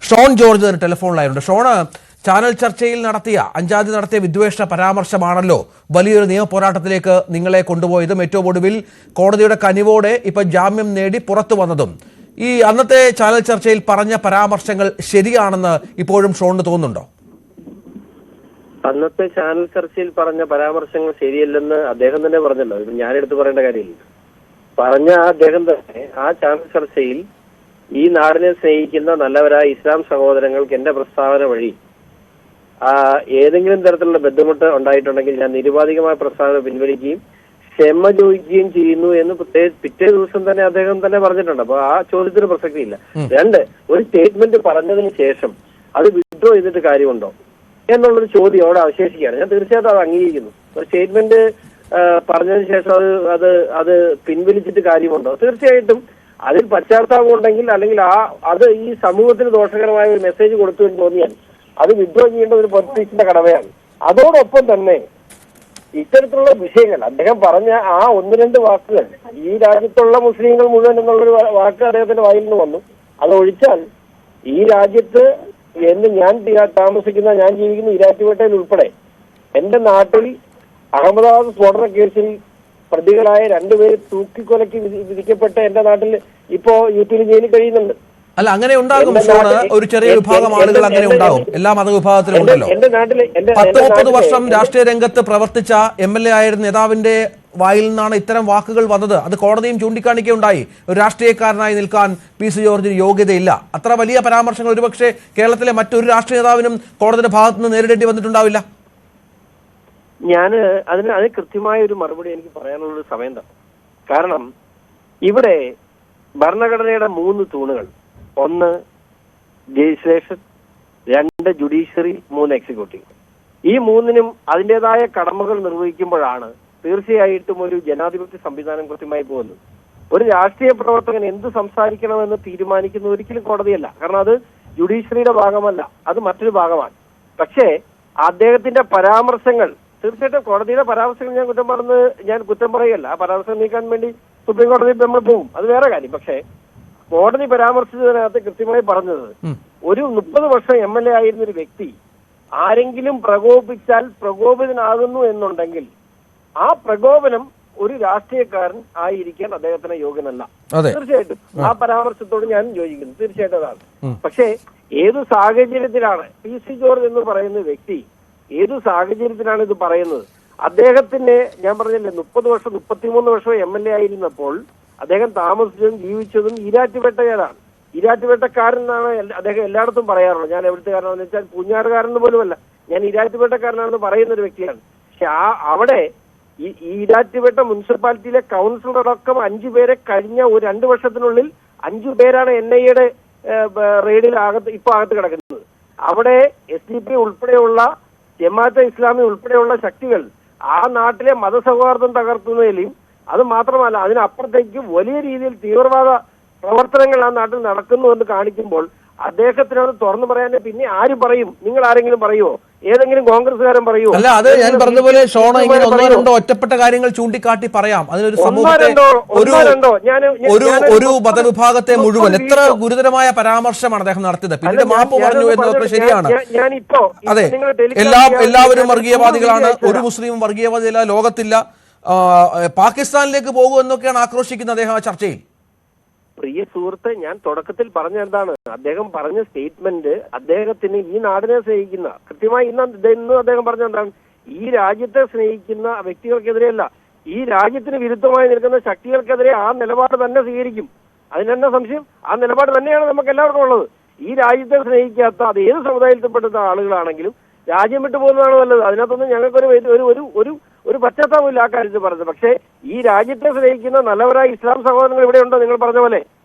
Sean George ടെലിഫോണിലായിരുന്നു. Shone, channel ചർച്ചയിൽ അഞ്ചാം തീയതി നടത്തിയ വിദ്വേഷ പരാമർശമാണല്ലോ വലിയൊരു നിയമ പോരാട്ടത്തിലേക്ക് നിങ്ങളെ കൊണ്ടുപോയതും ഏറ്റവും ഒടുവിൽ കോടതിയുടെ കനിവോടെ ഇപ്പൊ ജാമ്യം നേടി പുറത്തു വന്നതും. ഈ അന്നത്തെ ചാനൽ ചർച്ചയിൽ പറഞ്ഞ പരാമർശങ്ങൾ ശരിയാണെന്ന് ഇപ്പോഴും ഷോണിന് തോന്നുന്നുണ്ടോ? അന്നത്തെ ചാനൽ ചർച്ചയിൽ പറഞ്ഞ പരാമർശങ്ങൾ ശരിയല്ലെന്ന് അദ്ദേഹം തന്നെ പറഞ്ഞല്ലോ. ഇത് ഞാനെടുത്ത് പറയേണ്ട കാര്യമില്ല. പറഞ്ഞ അദ്ദേഹം തന്നെ ആ ചാനൽ ചർച്ചയിൽ ഈ നാടിനെ സ്നേഹിക്കുന്ന നല്ലവരായ ഇസ്ലാം സഹോദരങ്ങൾക്ക് എന്റെ പ്രസ്താവന വഴി ഏതെങ്കിലും തരത്തിലുള്ള ബുദ്ധിമുട്ട് ഉണ്ടായിട്ടുണ്ടെങ്കിൽ ഞാൻ നിരുപാധികമായ പ്രസ്താവന പിൻവലിക്കുകയും ക്ഷമ ചോദിക്കുകയും ചെയ്യുന്നു എന്ന് പിറ്റേ ദിവസം തന്നെ അദ്ദേഹം തന്നെ പറഞ്ഞിട്ടുണ്ട്. അപ്പൊ ആ ചോദ്യത്തിന് പ്രസക്തിയില്ല. രണ്ട്, ഒരു സ്റ്റേറ്റ്മെന്റ് പറഞ്ഞതിന് ശേഷം അത് വിഡ്രോ ചെയ്തിട്ട് കാര്യമുണ്ടോ എന്നുള്ളൊരു ചോദ്യം അവിടെ അവശേഷിക്കുകയാണ്. ഞാൻ തീർച്ചയായിട്ടും അത് അംഗീകരിക്കുന്നു. ഒരു സ്റ്റേറ്റ്മെന്റ് പറഞ്ഞതിന് ശേഷം അത് പിൻവലിച്ചിട്ട് കാര്യമുണ്ടോ? തീർച്ചയായിട്ടും അതിൽ പശ്ചാത്താപം ഉണ്ടെങ്കിൽ അല്ലെങ്കിൽ അത് ഈ സമൂഹത്തിന് ദോഷകരമായ ഒരു മെസ്സേജ് കൊടുത്തു എന്ന് തോന്നിയാൽ അത് വിഡ്രോ ചെയ്യേണ്ട ഒരു പൊളിറ്റീഷ്യന്റെ കടമയാണ്. അതോടൊപ്പം തന്നെ ഇത്തരത്തിലുള്ള വിഷയങ്ങൾ അദ്ദേഹം പറഞ്ഞ ആ ഒന്ന് രണ്ട് വാക്കുകൾ, ഈ രാജ്യത്തുള്ള മുസ്ലിങ്ങൾ മുഴുവൻ എന്നുള്ളൊരു വാക്ക് അദ്ദേഹത്തിന്റെ വായിൽ നിന്ന് വന്നു. അതൊഴിച്ചാൽ ഈ രാജ്യത്ത് ഞാൻ താമസിക്കുന്ന, ഞാൻ ജീവിക്കുന്ന ഇരാറ്റുപേട്ടയിൽ ഉൾപ്പെടെ എന്റെ നാട്ടിൽ അഹമ്മദാബാദ് സ്ഫോടന കേസിൽ പ്രതികളായ രണ്ടുപേര് തൂക്കിക്കൊലയ്ക്ക് വിധിക്കപ്പെട്ട എന്റെ നാട്ടിൽ ഇപ്പോ യു.പിയിൽ ജയിലിൽ കഴിയുന്നുണ്ട്. അല്ല, അങ്ങനെ ഉണ്ടാകും ഷോണ്. ഒരു ചെറിയ വിഭാഗം ആളുകൾ അങ്ങനെ ഉണ്ടാകും. എല്ലാ മതവിഭാഗത്തിലും ഉണ്ടല്ലോ. 10-30 വർഷം രാഷ്ട്രീയ രംഗത്ത് പ്രവർത്തിച്ച MLA ആയിരുന്ന നേതാവിന്റെ വായിൽ നിന്നാണ് ഇത്തരം വാക്കുകൾ വന്നത്. അത് കോടതിയും ചൂണ്ടിക്കാണിക്കുകയുണ്ടായി. ഒരു രാഷ്ട്രീയക്കാരനായി നിൽക്കാൻ പി.സി. ജോർജിന് യോഗ്യതയില്ല. അത്ര വലിയ പരാമർശങ്ങൾ ഒരുപക്ഷെ കേരളത്തിലെ മറ്റൊരു രാഷ്ട്രീയ നേതാവിനും കോടതിയുടെ ഭാഗത്ത് നിന്ന് നേരിടേണ്ടി വന്നിട്ടുണ്ടാവില്ല. അതിന് കൃത്യമായ ഒരു മറുപടി എനിക്ക് പറയാനുള്ളൊരു സമയം തന്നെ. കാരണം ഇവിടെ ഭരണഘടനയുടെ 3 തൂണുകൾ, 1 ലെജിസ്ലേഷൻ, 2 ജുഡീഷ്യറി, 3 എക്സിക്യൂട്ടീവ്. ഈ 3നും അതിൻ്റെതായ കടമകൾ നിർവഹിക്കുമ്പോഴാണ് തീർച്ചയായിട്ടും ഒരു ജനാധിപത്യ സംവിധാനം കൃത്യമായി പോകുന്നത്. ഒരു രാഷ്ട്രീയ പ്രവർത്തകൻ എന്ത് സംസാരിക്കണമെന്ന് തീരുമാനിക്കുന്ന ഒരിക്കലും കോടതിയല്ല. കാരണം അത് ജുഡീഷ്യറിയുടെ ഭാഗമല്ല, അത് മറ്റൊരു ഭാഗമാണ്. പക്ഷേ അദ്ദേഹത്തിന്റെ പരാമർശങ്ങൾ, തീർച്ചയായിട്ടും കോടതിയുടെ പരാമർശങ്ങൾ ഞാൻ കുറ്റം പറയല്ല. ആ പരാമർശം നീക്കാൻ വേണ്ടി സുപ്രീം കോടതിയിൽ നമ്മൾ പോകും, അത് വേറെ കാര്യം. പക്ഷേ കോടതി പരാമർശിച്ചതിനകത്ത് കൃത്യമായി പറഞ്ഞത്, ഒരു 30 വർഷം MLA ആയിരുന്ന ഒരു വ്യക്തി ആരെങ്കിലും പ്രകോപിച്ചാൽ പ്രകോപിതനാകുന്നു എന്നുണ്ടെങ്കിൽ ആ പ്രകോപനം ഒരു രാഷ്ട്രീയക്കാരൻ ആയിരിക്കാൻ അദ്ദേഹത്തിന് യോഗ്യനല്ല. തീർച്ചയായിട്ടും ആ പരാമർശത്തോട് ഞാൻ യോജിക്കുന്നു. തീർച്ചയായിട്ടും അതാണ്. പക്ഷേ ഏത് സാഹചര്യത്തിലാണ് പി.സി. ജോർജ് എന്ന് പറയുന്ന വ്യക്തി, ഏത് സാഹചര്യത്തിലാണ് ഇത് പറയുന്നത്? അദ്ദേഹത്തിന്റെ, ഞാൻ പറഞ്ഞില്ലേ, 30 വർഷം 33 വർഷം MLA ആയിരുന്നപ്പോൾ അദ്ദേഹം താമസിച്ചതും ജീവിച്ചതും ഈരാറ്റുപേട്ടയിലാണ്. ഈരാറ്റുപേട്ടക്കാരനാണ് അദ്ദേഹം എല്ലായിടത്തും പറയാറുള്ളത്. ഞാൻ എവിടുത്തുകാരനാണെന്ന് വെച്ചാൽ പൂഞ്ഞാറുകാരൻ പോലുമല്ല, ഞാൻ ഈരാറ്റുപേട്ടക്കാരനാണെന്ന് പറയുന്ന ഒരു വ്യക്തിയാണ്. പക്ഷെ അവിടെ ഈ ഈരാറ്റുപേട്ട മുനിസിപ്പാലിറ്റിയിലെ കൗൺസിലർ അടക്കം 5 പേരെ കഴിഞ്ഞ ഒരു 2 വർഷത്തിനുള്ളിൽ 5 പേരാണ് NIA-യുടെ റെയ്ഡിൽ ഇപ്പൊ അകത്ത് കിടക്കുന്നത്. അവിടെ SDP ഉൾപ്പെടെയുള്ള ജമാഅത്തെ ഇസ്ലാമി ഉൾപ്പെടെയുള്ള ശക്തികൾ ആ നാട്ടിലെ മതസൗഹാർദ്ദം തകർത്തുന്നതിലും, അത് മാത്രമല്ല അതിനപ്പുറത്തേക്ക് വലിയ രീതിയിൽ തീവ്രവാദ പ്രവർത്തനങ്ങൾ ആ നാട്ടിൽ നടക്കുന്നു എന്ന് കാണിക്കുമ്പോൾ അദ്ദേഹത്തിനത് തുറന്നു പറയാൻ പിന്നെ ആര് പറയും? നിങ്ങൾ ആരെങ്കിലും പറയുമോ? ഏതെങ്കിലും കോൺഗ്രസ്സുകാരൻ പറയുമോ? അല്ല, അത് ഞാൻ പറഞ്ഞതുപോലെ ഷോണ ഇങ്ങനെ 1-2 ഒറ്റപ്പെട്ട കാര്യങ്ങൾ ചൂണ്ടിക്കാട്ടി പറയാം. അതിനൊരു സമൂഹത്തെ, ഒരു മതവിഭാഗത്തെ മുഴുവൻ, എത്ര ഗുരുതരമായ പരാമർശമാണ് അദ്ദേഹം നടത്തിയത്. പിന്നീട് മാപ്പ് പറഞ്ഞു എന്നതൊക്കെ ശരിയാണ്. അതെ, എല്ലാവരും വർഗീയവാദികളാണ്, ഒരു മുസ്ലിമും വർഗീയവാദിയല്ല, ലോകത്തില്ല, പാകിസ്ഥാനിലേക്ക് പോകും എന്നൊക്കെയാണ് ആക്രോശിക്കുന്നത് അദ്ദേഹം ആ ചർച്ചയിൽ. പ്രിയ സുഹൃത്തെ, ഞാൻ തുടക്കത്തിൽ പറഞ്ഞ എന്താണ്, അദ്ദേഹം പറഞ്ഞ സ്റ്റേറ്റ്മെന്റ് അദ്ദേഹത്തിന് ഈ നാടിനെ സ്നേഹിക്കുന്ന, കൃത്യമായി ഇന്ന് അദ്ദേഹം പറഞ്ഞ എന്താണ്, ഈ രാജ്യത്തെ സ്നേഹിക്കുന്ന വ്യക്തികൾക്കെതിരെയല്ല, ഈ രാജ്യത്തിന് വിരുദ്ധമായി നിൽക്കുന്ന ശക്തികൾക്കെതിരെ ആ നിലപാട് തന്നെ സ്വീകരിക്കും. അതിനെന്താ സംശയം? ആ നിലപാട് തന്നെയാണ് നമുക്ക് എല്ലാവർക്കും ഉള്ളത്. ഈ രാജ്യത്തെ സ്നേഹിക്കാത്ത, അത് ഏത് സമുദായത്തിൽപ്പെടുന്ന ആളുകളാണെങ്കിലും രാജ്യം വിട്ടു പോകുന്നതാണ് നല്ലത്. അതിനകത്തൊന്നും ഞങ്ങൾക്കൊരു ഒരു പശ്ചാത്താപമില്ല ആ കാര്യത്തിൽ പറഞ്ഞത്. പക്ഷേ ഈ രാജ്യത്തെ സ്നേഹിക്കുന്ന നല്ലവരായ ഇസ്ലാം സഹോദരങ്ങൾ ഇവിടെ ഉണ്ടോ? നിങ്ങൾ പറഞ്ഞ പോലെ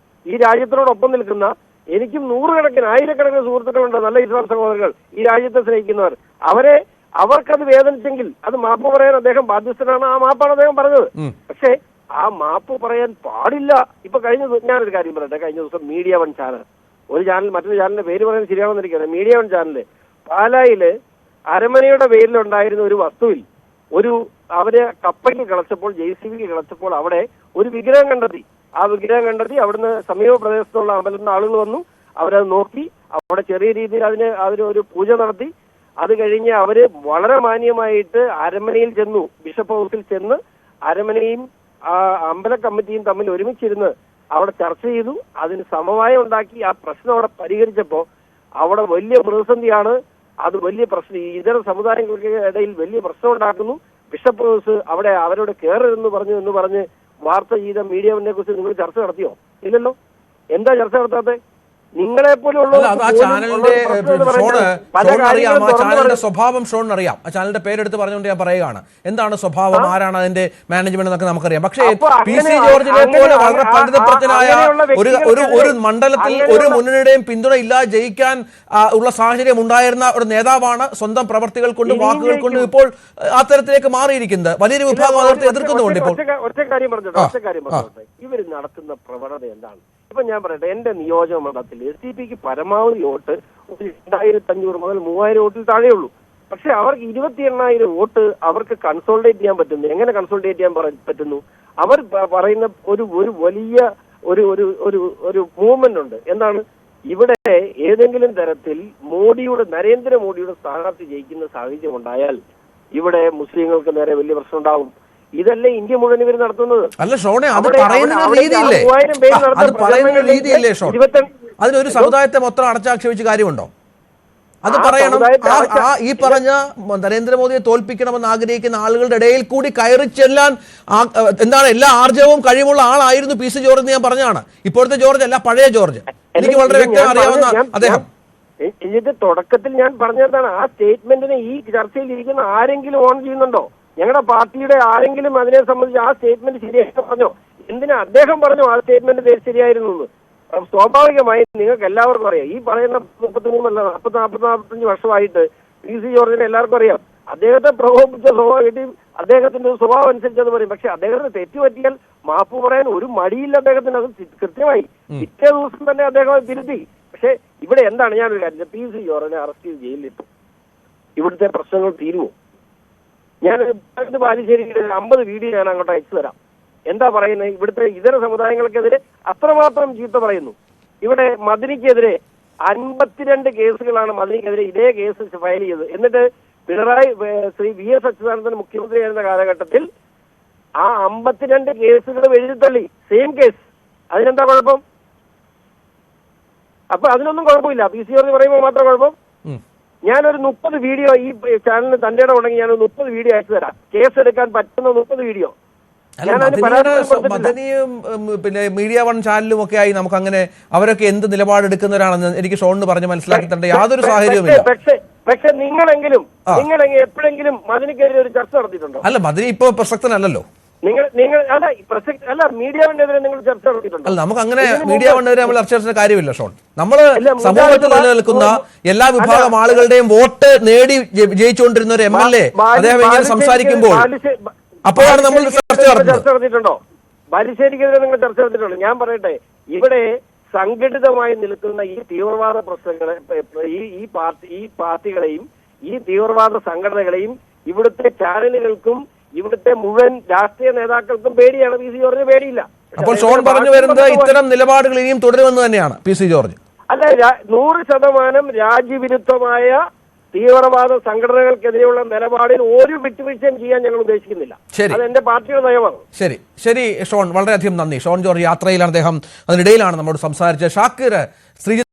ഈ രാജ്യത്തിനോടൊപ്പം നിൽക്കുന്ന, എനിക്കും 100 ആയിരക്കണക്കിന് സുഹൃത്തുക്കളുണ്ട്, നല്ല ഇസ്ലാം സഹോദരങ്ങൾ, ഈ രാജ്യത്തെ സ്നേഹിക്കുന്നവർ. അവർക്കത് വേദനിച്ചെങ്കിൽ അത് മാപ്പ് പറയാൻ അദ്ദേഹം ബാധ്യസ്ഥനാണ്. ആ മാപ്പാണ് അദ്ദേഹം പറഞ്ഞത്. പക്ഷേ ആ മാപ്പ് പറയാൻ പാടില്ല. ഇപ്പൊ ഞാനൊരു കാര്യം പറയട്ടെ. കഴിഞ്ഞ ദിവസം മീഡിയ വൺ ചാനൽ, ഒരു ചാനൽ, മറ്റൊരു ചാനലിന്റെ പേര് പറയുന്നത് ശരിയാണെന്നിരിക്കുന്നത്, മീഡിയ വൺ ചാനല് പാലായില് അരമനയുടെ പേരിലുണ്ടായിരുന്ന ഒരു വസ്തുവിൽ അവര് കപ്പയ്ക്ക് കിളച്ചപ്പോൾ, JCBക്ക് കിളച്ചപ്പോൾ അവിടെ ഒരു വിഗ്രഹം കണ്ടെത്തി. ആ വിഗ്രഹം കണ്ടെത്തി അവിടുന്ന് സമീപ പ്രദേശത്തുള്ള അമ്പലത്തിൽ ആളുകൾ വന്നു, അവരത് നോക്കി അവിടെ ചെറിയ രീതിയിൽ ഒരു പൂജ നടത്തി. അത് കഴിഞ്ഞ് അവര് വളരെ മാന്യമായിട്ട് അരമനയിൽ ചെന്നു, ബിഷപ്പ് ഹൗസിൽ ചെന്ന് അരമനയും അമ്പല കമ്മിറ്റിയും തമ്മിൽ ഒരുമിച്ചിരുന്ന് അവിടെ ചർച്ച ചെയ്തു. അതിന് സമവായം ഉണ്ടാക്കി. ആ പ്രശ്നം അവിടെ പരിഹരിച്ചപ്പോ അവിടെ വലിയ പ്രതിസന്ധിയാണ്. അത് വലിയ പ്രശ്നം, ഇതര സമുദായങ്ങൾക്ക് ഇടയിൽ വലിയ പ്രശ്നം ഉണ്ടാക്കുന്നു. ബിഷപ്പ് ഹൗസ് അവിടെ അവരോട് കയറരുതെന്ന് പറഞ്ഞ് വാർത്ത ചെയ്ത മീഡിയനെ കുറിച്ച് നിങ്ങൾ ചർച്ച നടത്തിയോ? ഇല്ലല്ലോ. എന്താ ചർച്ച നടത്താത്തെ? നിങ്ങളെ പോലുള്ള ചാനലിന്റെ സ്വഭാവം ഷോൺ അറിയാം. ആ ചാനലിന്റെ പേരെടുത്ത് പറഞ്ഞുകൊണ്ട് ഞാൻ പറയുകയാണ്. എന്താണ് സ്വഭാവം, ആരാണ് അതിന്റെ മാനേജ്മെന്റ് എന്നൊക്കെ നമുക്കറിയാം. പക്ഷേ പി സി ജോർജിനെ പോലെ വളരെ പണ്ഡിതപ്രജ്ഞനായ ഒരു മണ്ഡലത്തിൽ ഒരു മുന്നണിയുടെയും പിന്തുണ ഇല്ലാതെ ജയിക്കാൻ ഉള്ള സാഹചര്യം ഉണ്ടായിരുന്ന ഒരു നേതാവാണ് സ്വന്തം പ്രവർത്തികൾ കൊണ്ടും വാക്കുകൾ കൊണ്ടും ഇപ്പോൾ ആ തരത്തിലേക്ക് മാറിയിരിക്കുന്നത്. വലിയൊരു വിഭാഗം അതിർത്തി എതിർക്കുന്നുണ്ട്. ഇപ്പോൾ ഒറ്റ കാര്യം പറഞ്ഞോട്ടെ, ഇവർ നടത്തുന്ന പ്രവണത എന്താണ്? ഇപ്പൊ ഞാൻ പറയട്ടെ, എന്റെ നിയോജക മണ്ഡലത്തിൽ SDP പരമാവധി വോട്ട് 2500 മുതൽ 3000 വോട്ടിൽ താഴെയുള്ളൂ. പക്ഷെ അവർക്ക് 28,000 വോട്ട് അവർക്ക് കൺസോൾട്ടേറ്റ് ചെയ്യാൻ പറ്റുന്നു. എങ്ങനെ കൺസോൾട്ടേറ്റ് ചെയ്യാൻ പറ്റുന്നു? അവർ പറയുന്ന ഒരു വലിയ ഒരു മൂവ്മെന്റ് ഉണ്ട്. എന്താണ്? ഇവിടെ ഏതെങ്കിലും തരത്തിൽ നരേന്ദ്രമോദിയുടെ സ്ഥാനാർത്ഥി ജയിക്കുന്ന സാഹചര്യം ഉണ്ടായാൽ ഇവിടെ മുസ്ലിങ്ങൾക്ക് നേരെ വലിയ പ്രശ്നം ഉണ്ടാവും. ഇതല്ലേ ഇന്ത്യ മുഴുവൻ ഇവർ നടത്തുന്നത്? അല്ല ഷോണെ, അത് പറയുന്ന രീതിയില്ലേ ഷോൺ? അതിനൊരു സമുദായത്തെ മൊത്തം അടച്ചാക്ഷേപിച്ച് കാര്യമുണ്ടോ? അത് പറയണം. ഈ പറഞ്ഞ നരേന്ദ്രമോദിയെ തോൽപ്പിക്കണമെന്ന് ആഗ്രഹിക്കുന്ന ആളുകളുടെ ഇടയിൽ കൂടി കയറി ചെല്ലാൻ എന്താണ് എല്ലാ ആർജവും കഴിവുള്ള ആളായിരുന്നു പി സി ജോർജ് എന്ന് ഞാൻ പറഞ്ഞാണ്. ഇപ്പോഴത്തെ ജോർജ് അല്ല, പഴയ ജോർജ്. എനിക്ക് വളരെ വ്യക്തം അറിയാവുന്ന അദ്ദേഹം. ഇത് തുടക്കത്തിൽ ഞാൻ പറഞ്ഞതാണ്. ആ സ്റ്റേറ്റ്മെന്റിനെ ഈ ചർച്ചയിൽ ഇരിക്കുന്ന ആരെങ്കിലും ഓൺ ചെയ്യുന്നുണ്ടോ? ഞങ്ങളുടെ പാർട്ടിയുടെ ആരെങ്കിലും അതിനെ സംബന്ധിച്ച് ആ സ്റ്റേറ്റ്മെന്റ് ശരിയായിട്ട് പറഞ്ഞോ? എന്തിനാ അദ്ദേഹം പറഞ്ഞു ആ സ്റ്റേറ്റ്മെന്റ് ശരിയായിരുന്നു എന്ന്? സ്വാഭാവികമായി നിങ്ങൾക്ക് എല്ലാവർക്കും അറിയാം. ഈ പറയുന്ന 43 വർഷമായിട്ട് പി സി ജോർജിനെ എല്ലാവർക്കും അറിയാം. അദ്ദേഹത്തെ പ്രകോപിച്ച സ്വഭാവം അദ്ദേഹത്തിന്റെ സ്വഭാവം അനുസരിച്ചത് പറയും. പക്ഷെ അദ്ദേഹത്തിന് തെറ്റുപറ്റിയാൽ മാപ്പ് പറയാൻ ഒരു മടിയില്ല അദ്ദേഹത്തിന്. അത് കൃത്യമായി പിറ്റേ ദിവസം തന്നെ അദ്ദേഹം തിരുത്തി. പക്ഷെ ഇവിടെ എന്താണ്, ഞാനൊരു കാര്യം, പി സി ജോർജിനെ അറസ്റ്റ് ചെയ്ത് ജയിലിലിട്ടു. ഇവിടുത്തെ പ്രശ്നങ്ങൾ തീരുമോ? ഞാൻ ബാലുശ്ശേരിയുടെ 50 വീഡിയോ ഞാൻ അങ്ങോട്ട് അയച്ചു തരാം. എന്താ പറയുന്നത്? ഇവിടുത്തെ ഇതര സമുദായങ്ങൾക്കെതിരെ അത്രമാത്രം ചീത്ത പറയുന്നു. ഇവിടെ മദനിക്കെതിരെ 52 കേസുകളാണ് മദനിക്കെതിരെ ഇതേ കേസ് ഫയൽ ചെയ്തത്. എന്നിട്ട് ശ്രീ VS അച്യുതാനന്ദൻ മുഖ്യമന്ത്രിയായിരുന്ന കാലഘട്ടത്തിൽ ആ 52 കേസുകൾ എഴുതിത്തള്ളി. Same case. അതിനെന്താ കുഴപ്പം? അപ്പൊ അതിനൊന്നും കുഴപ്പമില്ല. പി സി ജോർജ് പറയുമ്പോൾ മാത്രം കുഴപ്പം. ഞാനൊരു 30 വീഡിയോ ഈ ചാനലിന് തന്റെ ഇടം ഉണ്ടെങ്കിൽ ഞാനൊരു 30 വീഡിയോ അയച്ചു തരാം. കേസ് എടുക്കാൻ പറ്റുന്ന 30 വീഡിയോ. മദനിയും പിന്നെ മീഡിയ വൺ ചാനലും ഒക്കെ ആയി നമുക്ക് അങ്ങനെ അവരൊക്കെ എന്ത് നിലപാടെടുക്കുന്നവരാണെന്ന് എനിക്ക് ഷോണിന് പറഞ്ഞ് മനസ്സിലാക്കി തരേണ്ട യാതൊരു സാഹചര്യവുമില്ല. പക്ഷെ നിങ്ങളെങ്കിലും എപ്പോഴെങ്കിലും മദനിക്കെതിരെ ഒരു ചർച്ച നടത്തിയിട്ടുണ്ടോ? അല്ല, മദനി ഇപ്പൊ പ്രസക്തനല്ലല്ലോ. അല്ല മീഡിയ വണ്ണെതിരെ നിങ്ങൾ ചർച്ച നടത്തിയിട്ടുണ്ടോ? അല്ല, നമുക്ക് അങ്ങനെ മീഡിയ വണ്ണെതിരെ നമ്മൾ ചർച്ച ചെയ്യുന്ന കാര്യമില്ല ഷോൺ. നമ്മള് സമൂഹത്തിൽ നിലനിൽക്കുന്ന എല്ലാ വിഭാഗം ആളുകളുടെയും വോട്ട് നേടി ജയിച്ചുകൊണ്ടിരുന്ന ഒരു MLA അദ്ദേഹം ഇങ്ങനെ സംസാരിക്കുമ്പോൾ അപ്പോഴാണ് നമ്മൾ ചർച്ച നടത്തിയിട്ടുണ്ടോ? ബാലുശ്ശേരിക്കെതിരെ നിങ്ങൾ ചർച്ച നടത്തിയിട്ടുണ്ടോ? ഞാൻ പറയട്ടെ, ഇവിടെ സംഘടിതമായി നിൽക്കുന്ന ഈ തീവ്രവാദ പ്രശ്നങ്ങളെ ഈ പാർട്ടികളെയും ഈ തീവ്രവാദ സംഘടനകളെയും ഇവിടുത്തെ ചാനലുകൾക്കും ഇവിടുത്തെ മുഴുവൻ രാഷ്ട്രീയ നേതാക്കൾക്കും പേടിയാണ്. പി സി ജോർജിന് പേടിയില്ല. അപ്പോൾ ഷോൺ പറഞ്ഞു വരുന്നത് ഇത്തരം നിലപാടുകൾ ഇനിയും തുടരുമെന്ന് തന്നെയാണ് പി സി ജോർജ്. അല്ല, 100% രാജ്യവിരുദ്ധമായ തീവ്രവാദ സംഘടനകൾക്കെതിരെയുള്ള നിലപാടിൽ ഒരു വിട്ടുവീഴ്ചയും ചെയ്യാൻ ഞങ്ങൾ ഉദ്ദേശിക്കുന്നില്ല. അത് എന്റെ പാർട്ടിയുടെ നയമാണ്. ശരി ഷോൺ, വളരെയധികം നന്ദി. ഷോൺ ജോർജ് യാത്രയിലാണ്, അദ്ദേഹം അതിനിടയിലാണ് നമ്മോട് സംസാരിച്ചത്. ഷാക്കിർ, ശ്രീജിത്ത്